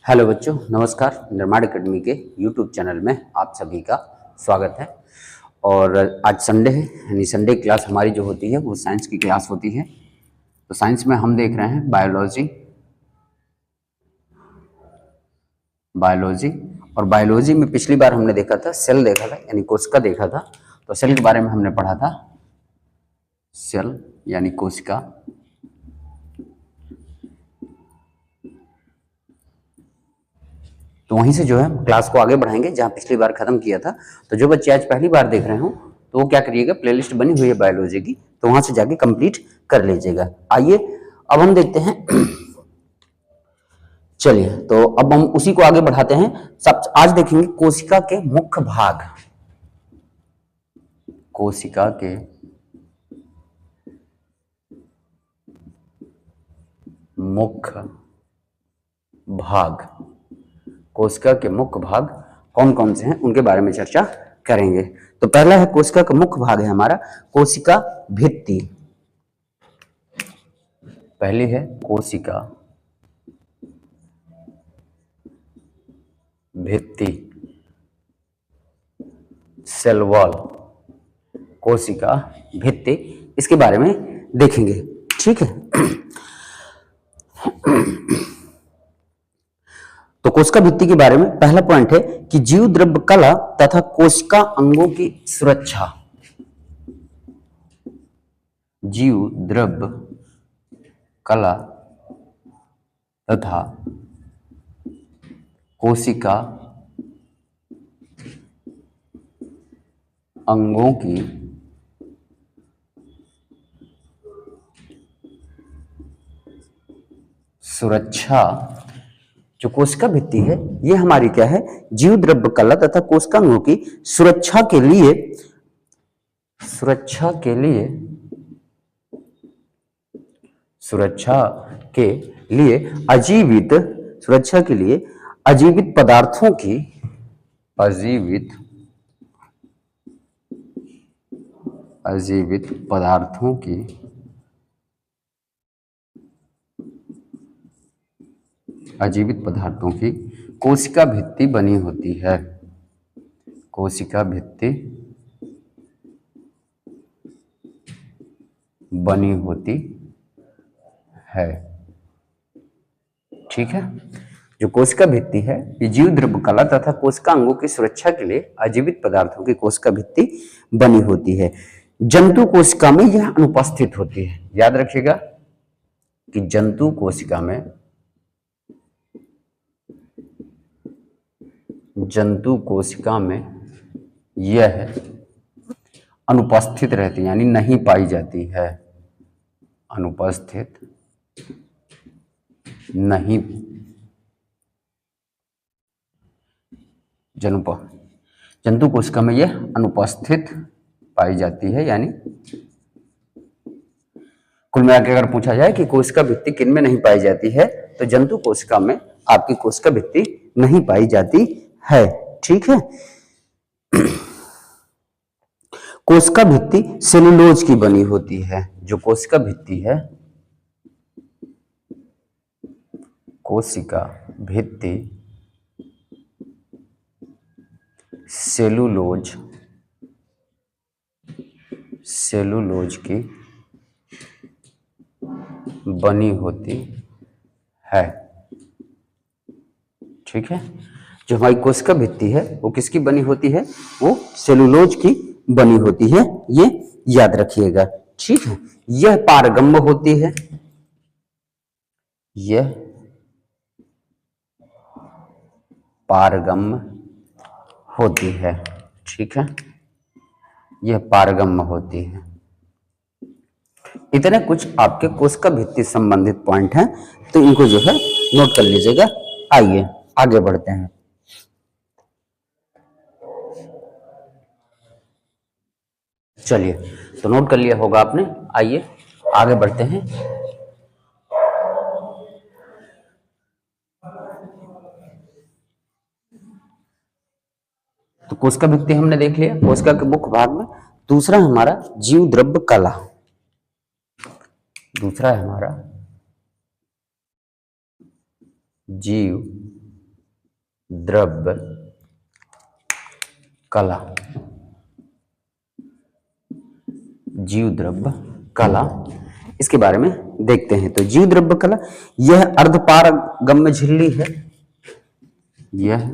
Hello बच्चों, नमस्कार। निर्माण अकेडमी के यूट्यूब चैनल में आप सभी का स्वागत है। और आज संडे है, यानी संडे क्लास हमारी जो होती है वो साइंस की क्लास होती है। तो साइंस में हम देख रहे हैं बायोलॉजी। और बायोलॉजी में पिछली बार हमने देखा था सेल देखा था, यानी कोशिका देखा था। तो सेल के बारे में हमने पढ़ा था, सेल यानी कोशिका। तो वहीं से जो है क्लास को आगे बढ़ाएंगे जहां पिछली बार खत्म किया था। तो जो बच्चे आज पहली बार देख रहे हो तो वो क्या करिएगा, प्लेलिस्ट बनी हुई है बायोलॉजी की, तो वहां से जाके कंप्लीट कर लीजिएगा। आइए अब हम देखते हैं। चलिए, तो अब हम उसी को आगे बढ़ाते हैं। सब आज देखेंगे कोशिका के मुख्य भाग। कोशिका के मुख्य भाग, कोशिका के मुख्य भाग कौन कौन से हैं उनके बारे में चर्चा करेंगे। तो पहला है कोशिका का मुख्य भाग है हमारा कोशिका भित्ति। पहली है कोशिका भित्ति, सेल वॉल, कोशिका भित्ति, इसके बारे में देखेंगे। ठीक है। तो कोशिका भित्ति के बारे में पहला पॉइंट है कि जीव द्रव्य कला तथा कोशिका अंगों की सुरक्षा। जीव द्रव्य कला तथा कोशिका अंगों की सुरक्षा। जो कोशिका भित्ति है ये हमारी क्या है, जीव द्रव्य कला तथा कोशिकांगों की सुरक्षा के लिए अजीवित पदार्थों की कोशिका भित्ति बनी होती है। कोशिका भित्ति बनी होती है। ठीक है। जो कोशिका भित्ति है ये जीव द्रव्य कला तथा कोशिका अंगों की सुरक्षा के लिए अजीवित पदार्थों की कोशिका भित्ति बनी होती है। जंतु कोशिका में यह अनुपस्थित होती है। याद रखिएगा कि जंतु कोशिका में यह अनुपस्थित रहती है, यानी नहीं पाई जाती है। अनुपस्थित नहीं, जंतु कोशिका में यह अनुपस्थित पाई जाती है। यानी कुल मिलाकर अगर पूछा जाए कि कोशिका भित्ति किन में नहीं पाई जाती है तो जंतु कोशिका में आपकी कोशिका भित्ति नहीं पाई जाती है। ठीक है। कोशिका भित्ति सेलुलोज की बनी होती है। जो कोशिका भित्ति है, कोशिका भित्ति सेलुलोज की बनी होती है। ठीक है। जो हमारी कोशिका भित्ति है वो किसकी बनी होती है, वो सेलुलोज की बनी होती है। ये याद रखिएगा। ठीक है। यह पारगम्य होती है। यह पारगम्य होती है। ठीक है। यह पारगम्य होती है। इतने कुछ आपके कोशिका भित्ति संबंधित पॉइंट हैं, तो इनको जो है नोट कर लीजिएगा। आइए आगे बढ़ते हैं। चलिए, तो नोट कर लिया होगा आपने। आइए आगे बढ़ते हैं। तो कोशिका भित्ति हमने देख लिया, कोशिका के मुख्य भाग में। दूसरा हमारा जीव द्रव्य कला। दूसरा है हमारा जीव द्रव्य कला, जीव द्रव्य कला, इसके बारे में देखते हैं। तो जीव द्रव्य कला यह अर्धपारगम्य झिल्ली है, यह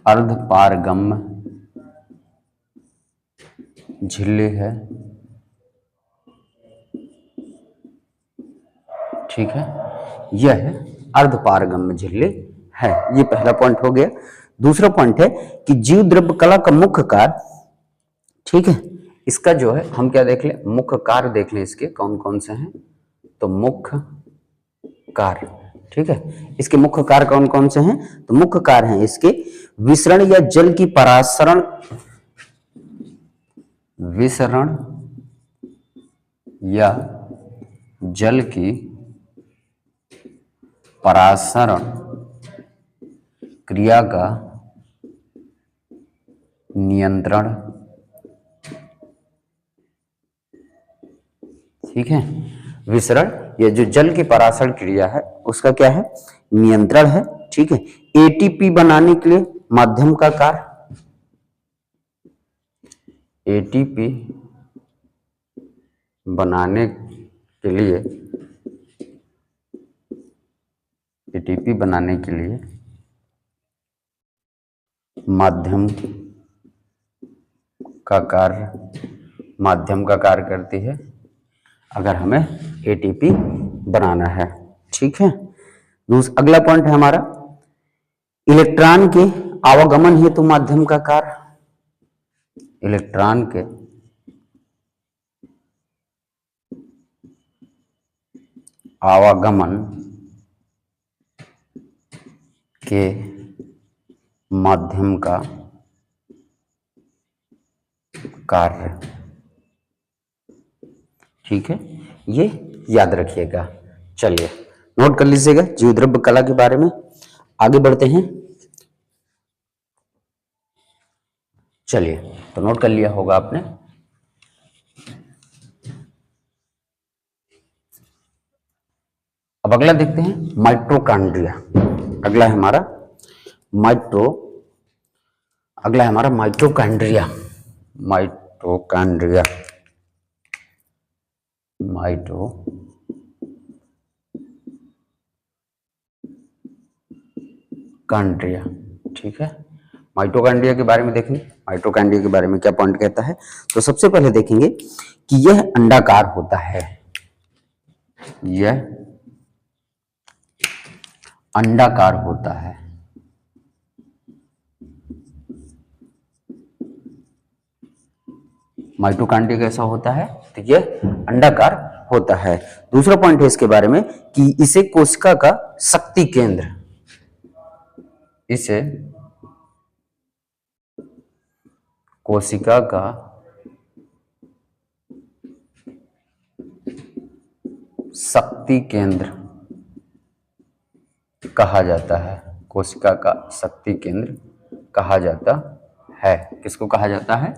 अर्धपारगम्य झिल्ली है, ठीक है, यह अर्धपारगम्य झिल्ली है। ये पहला पॉइंट हो गया। दूसरा पॉइंट है कि जीव द्रव्य कला का मुख्य कार्य, ठीक है, इसका जो है हम क्या देख लें, मुख्य कार्य देख लें इसके कौन कौन से हैं। तो मुख्य कार्य, ठीक है, इसके मुख्य कार्य कौन कौन से हैं। तो मुख्य कार्य हैं इसके विसरण या जल की परासरण, विसरण या जल की परासरण क्रिया का नियंत्रण, ठीक है, विसरण या जो जल की परासरण क्रिया है उसका क्या है, नियंत्रण है, ठीक है। एटीपी बनाने के लिए माध्यम का कार्य, एटीपी बनाने के लिए, एटीपी बनाने के लिए माध्यम का कार्य, माध्यम का कार्य करती है अगर हमें एटीपी बनाना है, ठीक है। अगला पॉइंट है हमारा इलेक्ट्रॉन के आवागमन हेतु माध्यम का कार्य, इलेक्ट्रॉन के आवागमन के माध्यम का कार्य, ठीक है, ये याद रखिएगा। चलिए नोट कर लीजिएगा जीव द्रव्य कला के बारे में। आगे बढ़ते हैं। चलिए तो नोट कर लिया होगा आपने। अब अगला देखते हैं माइटोकॉन्ड्रिया। अगला है हमारा माइटोकॉन्ड्रिया, माइटोकॉन्ड्रिया, माइटोकॉन्ड्रिया, ठीक है। माइटोकॉन्ड्रिया के बारे में देखेंगे, माइटोकॉन्ड्रिया के बारे में क्या पॉइंट कहता है। तो सबसे पहले देखेंगे कि यह अंडाकार होता है, यह अंडाकार होता है, माइटोकॉन्ड्रिया कैसा होता है, तो यह अंडाकार होता है। दूसरा पॉइंट है इसके बारे में कि इसे कोशिका का शक्ति केंद्र, इसे कोशिका का शक्ति केंद्र कहा जाता है, कोशिका का शक्ति केंद्र कहा जाता है। किसको कहा जाता है,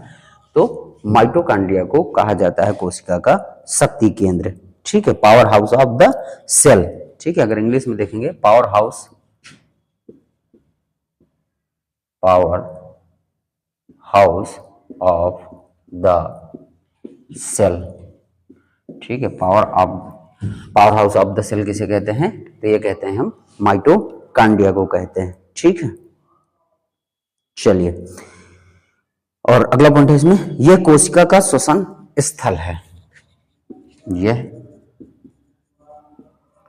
तो माइटोकॉन्ड्रिया को कहा जाता है कोशिका का शक्ति केंद्र, ठीक है, power house of the cell, ठीक है। अगर इंग्लिश में देखेंगे power house of the cell, ठीक है। Power house of the cell किसे कहते हैं, तो ये कहते हैं हम माइटोकॉन्ड्रिया को कहते हैं, ठीक है। चलिए और अगला पॉइंट है इसमें, यह कोशिका का श्वसन स्थल है, यह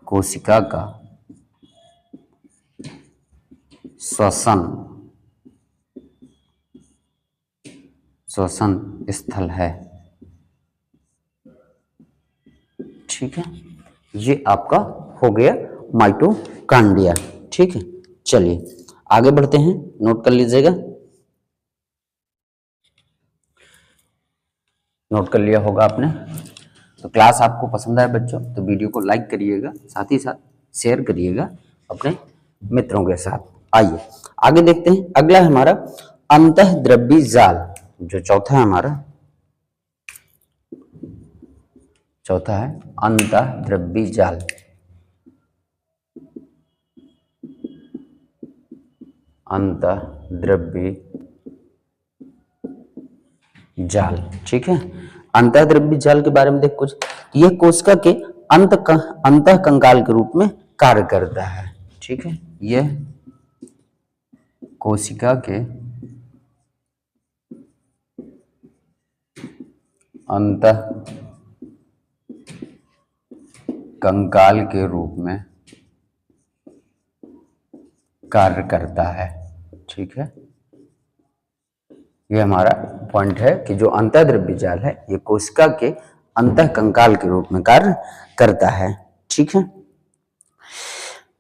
कोशिका का श्वसन स्थल है, ठीक है। ये आपका हो गया माइटोकॉन्ड्रिया, ठीक है। चलिए आगे बढ़ते हैं, नोट कर लीजिएगा। नोट कर लिया होगा आपने। तो क्लास आपको पसंद आए बच्चों तो वीडियो को लाइक करिएगा, साथ ही साथ शेयर करिएगा अपने मित्रों के साथ। आइए आगे देखते हैं। अगला है हमारा अंतःद्रव्यी जाल, जो चौथा है हमारा, चौथा है अंतःद्रव्यी जाल। अंतःद्रव्यी जाल। ठीक है, अंतःद्रव्यी जाल के बारे में देख कुछ, यह कोशिका के अंतः कंकाल के रूप में कार्य करता है। ठीक है, यह कोशिका के अंतः कंकाल के रूप में कार्य करता है। ठीक है, ये हमारा पॉइंट है कि जो अंतःद्रव्यी जाल है ये कोशिका के अंतः कंकाल के रूप में कार्य करता है। ठीक है,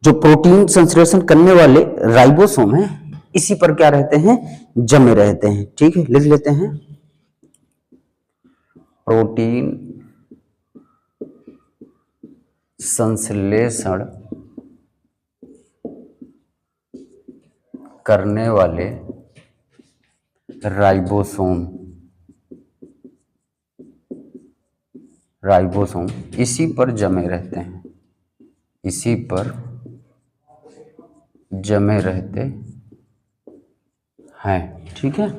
जो प्रोटीन संश्लेषण करने वाले राइबोसोम है इसी पर क्या रहते हैं, जमे रहते हैं। ठीक है, लिख लेते हैं, प्रोटीन संश्लेषण करने वाले राइबोसोम इसी पर जमे रहते हैं, इसी पर जमे रहते हैं। ठीक है,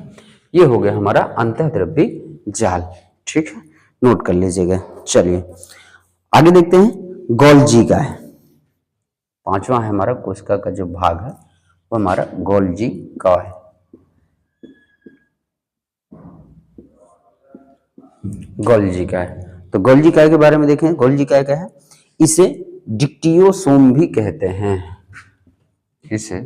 ये हो गया हमारा अंतःद्रव्यी जाल। ठीक है, नोट कर लीजिएगा। चलिए आगे देखते हैं, गोल्जी का है, पांचवा है हमारा कोशिका का जो भाग है वो हमारा गोल्जी का है। गोल्जी का है, तो गोल्जी का के बारे में देखें, गोल्जी का है, इसे डिक्टियोसोम भी कहते हैं, इसे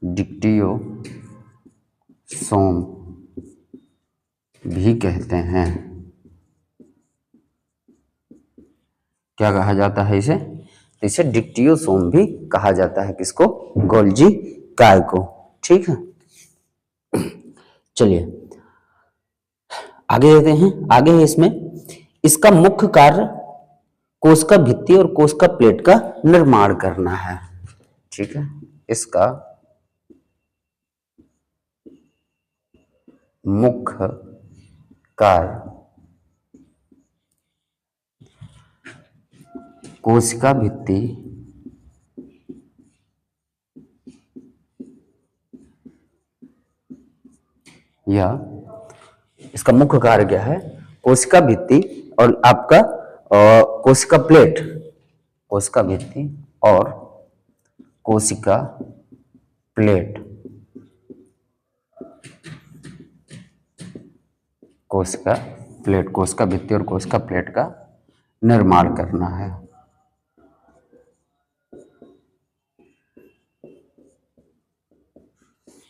डिक्टियोसोम भी कहते हैं। क्या कहा जाता है इसे, इसे डिक्टियोसोम भी कहा जाता है। किसको, गोल्जी काय को। ठीक है, चलिए आगे देखते हैं। आगे है इसमें, इसका मुख्य कार्य कोशिका भित्ति और कोशिका प्लेट का निर्माण करना है। ठीक है, इसका मुख्य कार्य कोशिका भित्ति या इसका मुख्य कार्य क्या है, कोशिका भित्ति और आपका कोशिका प्लेट, कोशिका भित्ति और कोशिका प्लेट, कोशिका प्लेट, कोशिका भित्ति और कोशिका प्लेट का निर्माण करना है।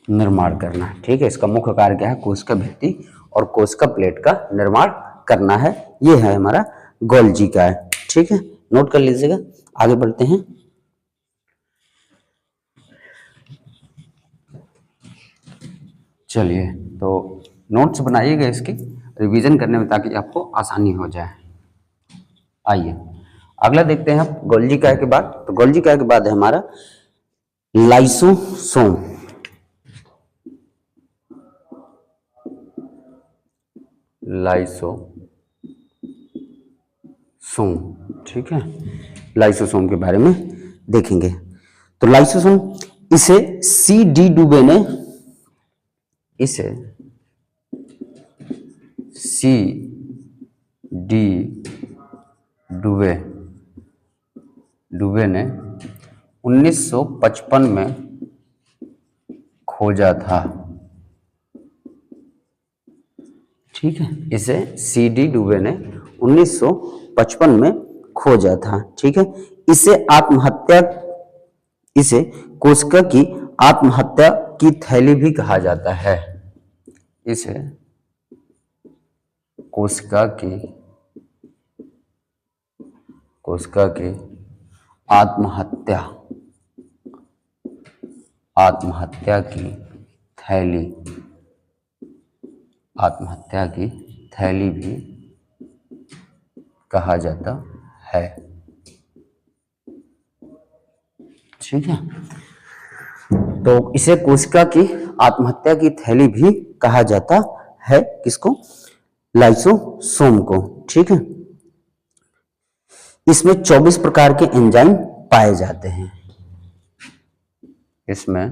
निर्माण करना है। ठीक है, इसका मुख्य कार्य क्या है, कोशिका भित्ति और कोशिका प्लेट का निर्माण करना है। ये है हमारा गोल्जी का है। ठीक है, नोट कर लीजिएगा। आगे बढ़ते हैं, चलिए तो नोट्स बनाइएगा इसकी रिवीजन करने में ताकि आपको आसानी हो जाए। आइए अगला देखते हैं आप गोल्जी काय के बाद। तो गोल्जी काय के बाद है हमारा लाइसोसोम। लाइसोसोम, ठीक है, लाइसोसोम के बारे में देखेंगे। तो लाइसोसोम, इसे सी डी डुबे ने, इसे सी डी डुबे ने 1955 में खोजा था। ठीक है, इसे सी डी डुबे ने 1955 में खोजा था। ठीक है, इसे कोशिका की आत्महत्या की थैली भी कहा जाता है। इसे कोशिका की आत्महत्या की थैली भी कहा जाता है। ठीक है, तो इसे कोशिका की आत्महत्या की थैली भी कहा जाता है। किसको, लाइसोसोम को। ठीक है, इसमें 24 प्रकार के एंजाइम पाए जाते हैं। इसमें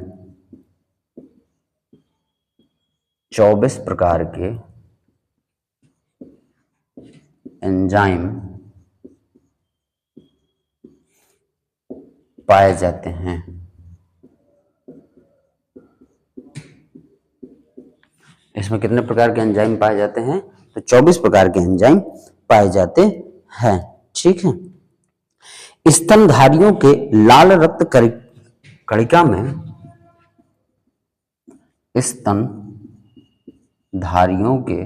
24 प्रकार के एंजाइम पाए जाते हैं। इसमें कितने प्रकार के एंजाइम पाए जाते हैं? तो 24 प्रकार के एंजाइम पाए जाते हैं। ठीक है। स्तनधारियों के लाल रक्त कणिका में स्तनधारियों के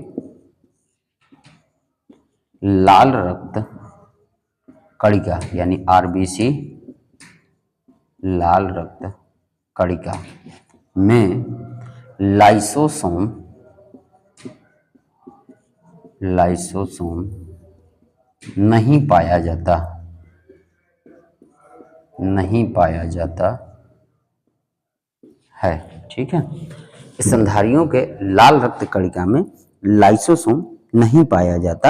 लाल रक्त कणिका यानी आरबीसी, लाल रक्त कणिका में लाइसोसोम नहीं पाया जाता है। ठीक है। स्तनधारियों के लाल रक्त कणिका में लाइसोसोम नहीं पाया जाता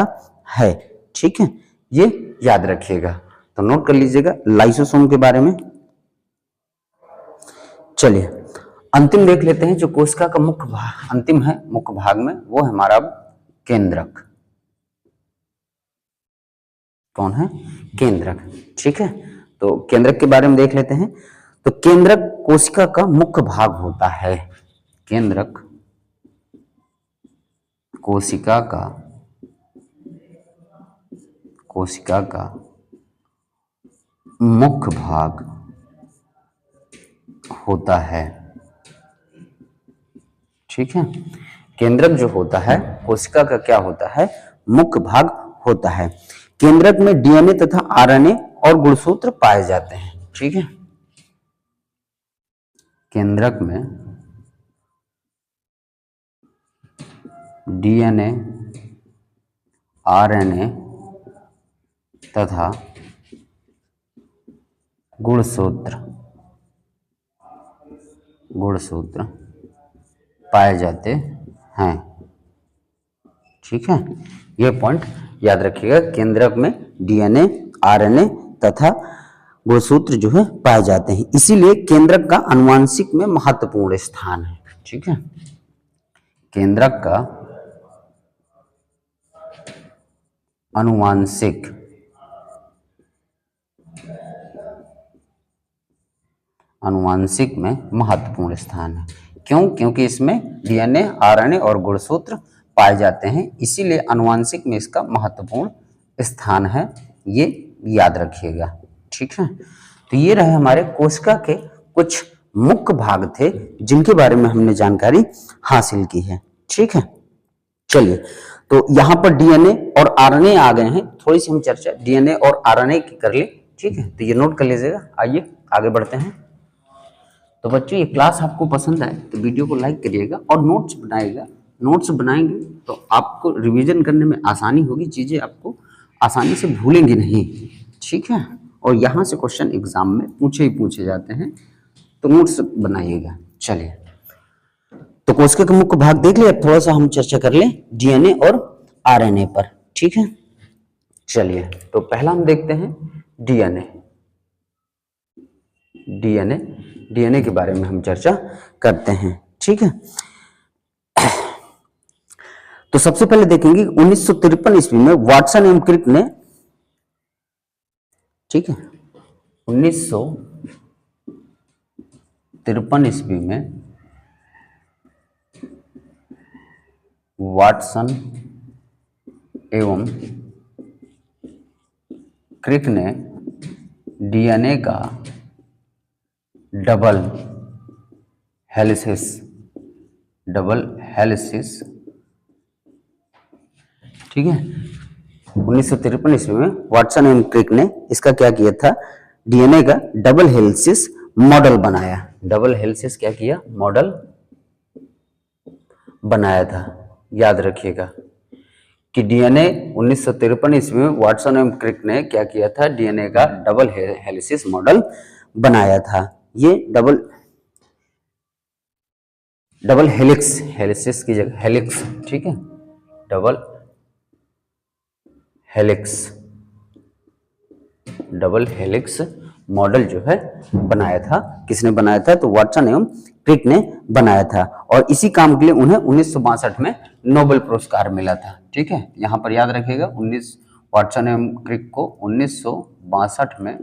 है। ठीक है, ये याद रखिएगा। तो नोट कर लीजिएगा लाइसोसोम के बारे में। चलिए अंतिम देख लेते हैं, जो कोशिका का मुख्य भाग अंतिम है मुख्य भाग में, वो है हमारा केंद्रक। कौन है? केंद्रक। ठीक है, तो केंद्रक के बारे में देख लेते हैं। तो केंद्रक कोशिका का मुख्य भाग होता है। केंद्रक कोशिका का मुख्य भाग होता है। ठीक है, केंद्रक जो होता है कोशिका का क्या होता है? मुख्य भाग होता है। केंद्रक में डीएनए तथा आरएनए और गुणसूत्र पाए जाते हैं। ठीक है, केंद्रक में डीएनए, आरएनए तथा गुणसूत्र पाए जाते हैं। ठीक है, ये पॉइंट याद रखिएगा। केंद्रक में डीएनए, आरएनए तथा गुणसूत्र जो है पाए जाते हैं, इसीलिए केंद्रक का आनुवांशिक में महत्वपूर्ण स्थान है। ठीक है, केंद्रक का आनुवांशिक में महत्वपूर्ण स्थान है। क्यों? क्योंकि इसमें डीएनए, आरएनए और गुणसूत्र पाए जाते हैं, इसीलिए आनुवांशिक में इसका महत्वपूर्ण स्थान है। ये याद रखिएगा। ठीक है, तो ये रहे हमारे कोशिका के कुछ मुख्य भाग थे जिनके बारे में हमने जानकारी हासिल की है। ठीक है, चलिए तो यहाँ पर डीएनए और आरएनए आ गए हैं। थोड़ी सी हम चर्चा डीएनए और आरएनए की कर ली। ठीक है, तो ये नोट कर लीजिएगा। आइए आगे बढ़ते हैं। तो बच्चों, ये क्लास आपको पसंद आए तो वीडियो को लाइक करिएगा और नोट्स बनाइएगा। नोट्स बनाएंगे तो आपको रिवीजन करने में आसानी होगी, चीज़ें आपको आसानी से भूलेंगे नहीं। ठीक है, और यहाँ से क्वेश्चन एग्जाम में पूछे जाते हैं, तो नोट्स बनाइएगा। चलिए, तो कोशिका का मुख्य भाग देख लिया, थोड़ा सा हम चर्चा कर लें डीएनए और आरएनए पर। ठीक है, चलिए तो पहला हम देखते हैं डीएनए के बारे में हम चर्चा करते हैं। ठीक है, तो सबसे पहले देखेंगे 1953 ईस्वी में वाटसन एवं क्रिक ने, ठीक है, 1953 ईस्वी में वाटसन एवं क्रिक ने डीएनए का डबल हेलिसिस, ठीक है, 1953 ईस्वी में वाटसन एंड क्रिक ने इसका क्या किया था? डीएनए का डबल हेलिसिस मॉडल बनाया। डबल हेलिसिस क्या किया? मॉडल बनाया था। याद रखिएगा कि डीएनए 1953 ईस्वी में वाटसन एवं क्रिक ने क्या किया था? डीएनए का डबल हेलिसिस मॉडल बनाया था। ये डबल हेलिसिस की जगह हेलिक्स, ठीक है, डबल हेलिक्स मॉडल जो है बनाया था। किसने बनाया था? तो वाटसन एवं क्रिक ने बनाया था और इसी काम के लिए उन्हें 1962 में नोबेल पुरस्कार मिला था। ठीक है, यहाँ पर याद रखिएगा, वाटसन एवं क्रिक को 1962 में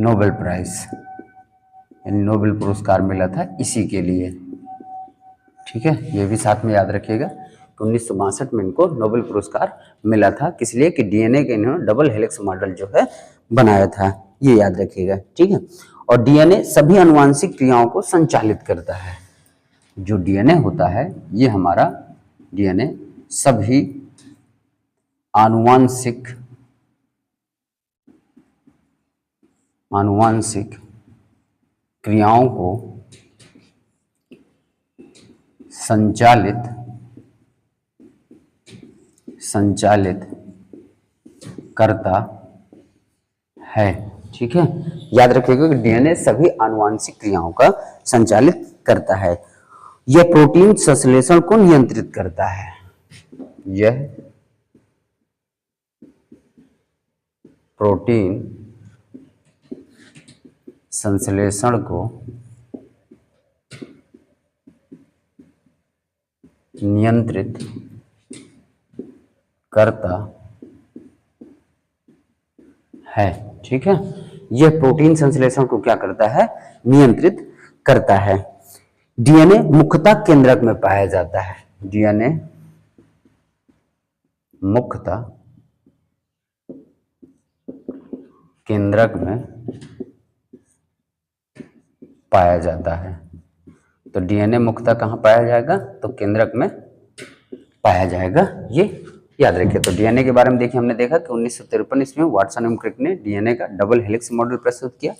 नोबेल प्राइज यानी नोबेल पुरस्कार मिला था इसी के लिए। ठीक है, ये भी साथ में याद रखिएगा कि 1962 में इनको नोबेल पुरस्कार मिला था, किस लिए कि डीएनए के इन्होंने डबल हेलिक्स मॉडल जो है बनाया था, ये याद रखिएगा। ठीक है, और डीएनए सभी आनुवांशिक क्रियाओं को संचालित करता है। जो डीएनए होता है ये हमारा डीएनए सभी आनुवांशिक क्रियाओं को संचालित करता है। ठीक है, याद रखिएगा कि डीएनए सभी आनुवांशिक क्रियाओं का संचालित करता है। यह प्रोटीन संश्लेषण को नियंत्रित करता है। यह प्रोटीन संश्लेषण को नियंत्रित करता है। ठीक है, यह प्रोटीन संश्लेषण को क्या करता है? नियंत्रित करता है। डीएनए मुख्यतः केंद्रक में पाया जाता है। डीएनए मुख्यतः केंद्रक में पाया जाता है। तो डीएनए मुख्यतः कहाँ पाया जाएगा? तो केंद्रक में पाया जाएगा, ये याद रखिए। तो डीएनए के बारे में देखिए, हमने देखा कि 1953 ईस्वी में वाटसन एवं क्रिक ने डीएनए का डबल हेलिक्स मॉडल प्रस्तुत किया।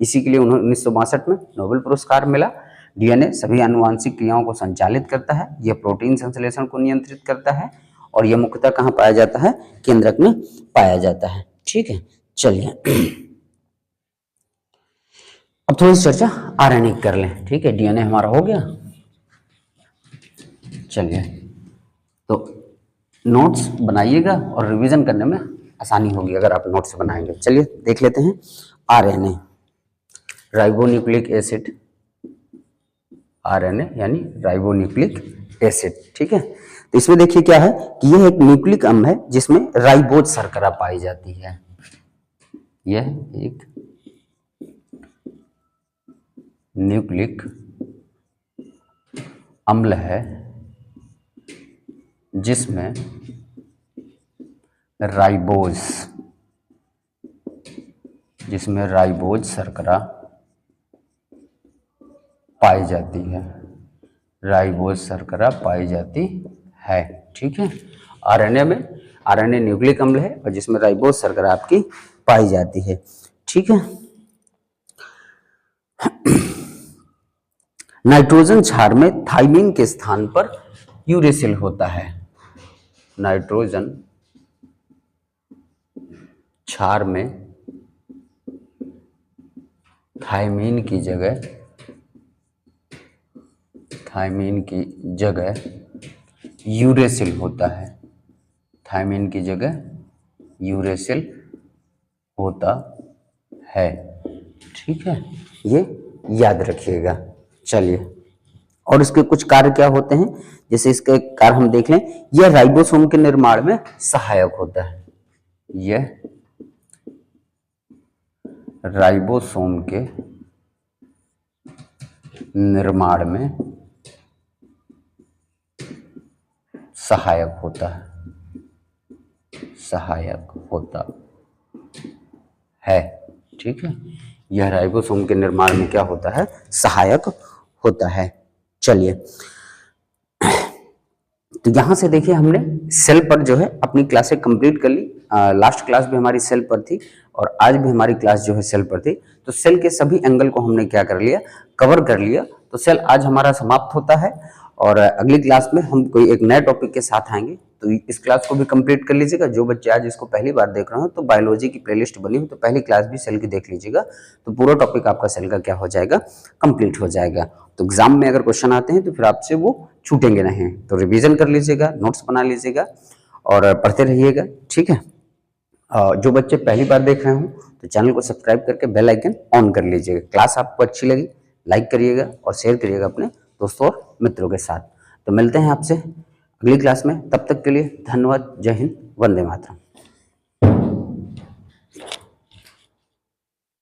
इसी के लिए उन्हें 1962 में नोबेल पुरस्कार मिला। डीएनए सभी आनुवांशिक क्रियाओं को संचालित करता है, यह प्रोटीन संश्लेषण को नियंत्रित करता है और यह मुख्यतः कहाँ पाया जाता है? केंद्रक में पाया जाता है। ठीक है, चलिए अब थोड़ी चर्चा आरएनए कर लें। ठीक है, डीएनए हमारा हो गया। चलिए, तो नोट्स बनाइएगा और रिवीजन करने में आसानी होगी अगर आप नोट्स बनाएंगे। चलिए देख लेते हैं। आरएनए राइबोन्यूक्लिक एसिड, आरएनए यानी राइबोन्यूक्लिक एसिड। ठीक है, तो इसमें देखिए क्या है कि यह एक न्यूक्लिक अम्ल है जिसमें राइबोज शर्करा पाई जाती है। यह एक न्यूक्लिक अम्ल है जिसमें राइबोज शर्करा पाई जाती है। राइबोज शर्करा पाई जाती है। ठीक है, आरएनए न्यूक्लिक अम्ल है और जिसमें राइबोज शर्करा आपकी पाई जाती है। ठीक है, नाइट्रोजन क्षार में थाइमीन के स्थान पर यूरेसिल होता है। नाइट्रोजन क्षार में थाइमीन की जगह यूरेसिल होता है। थाइमीन की जगह यूरेसिल होता है। ठीक है, ये याद रखिएगा। चलिए, और इसके कुछ कार्य क्या होते हैं, जैसे इसके कार्य हम देख लें। यह राइबोसोम के निर्माण में सहायक होता है। यह राइबोसोम के निर्माण में सहायक होता है। ठीक है, यह राइबोसोम के निर्माण में क्या होता है? सहायक होता है। चलिए, तो यहां से देखिए हमने सेल पर जो है अपनी क्लासें कंप्लीट कर ली। लास्ट क्लास भी हमारी सेल पर थी और आज भी हमारी क्लास जो है सेल पर थी। तो सेल के सभी एंगल को हमने क्या कर लिया? कवर कर लिया। तो सेल आज हमारा समाप्त होता है और अगली क्लास में हम कोई एक नए टॉपिक के साथ आएंगे। तो इस क्लास को भी कंप्लीट कर लीजिएगा। जो बच्चे आज इसको पहली बार देख रहे हो तो बायोलॉजी की प्लेलिस्ट बनी हुई, तो पहली क्लास भी सेल की देख लीजिएगा, तो पूरा टॉपिक आपका सेल का क्या हो जाएगा? कंप्लीट हो जाएगा। तो एग्जाम में अगर क्वेश्चन आते हैं तो फिर आपसे वो छूटेंगे नहीं। तो रिवीजन कर लीजिएगा, नोट्स बना लीजिएगा और पढ़ते रहिएगा। ठीक है, जो बच्चे पहली बार देख रहे हो तो चैनल को सब्सक्राइब करके बेल आइकन ऑन कर लीजिएगा। क्लास आपको अच्छी लगी लाइक करिएगा और शेयर करिएगा अपने दोस्तों और मित्रों के साथ। तो मिलते हैं आपसे अगली क्लास में, तब तक के लिए धन्यवाद। जय हिंद, वंदे मातरम।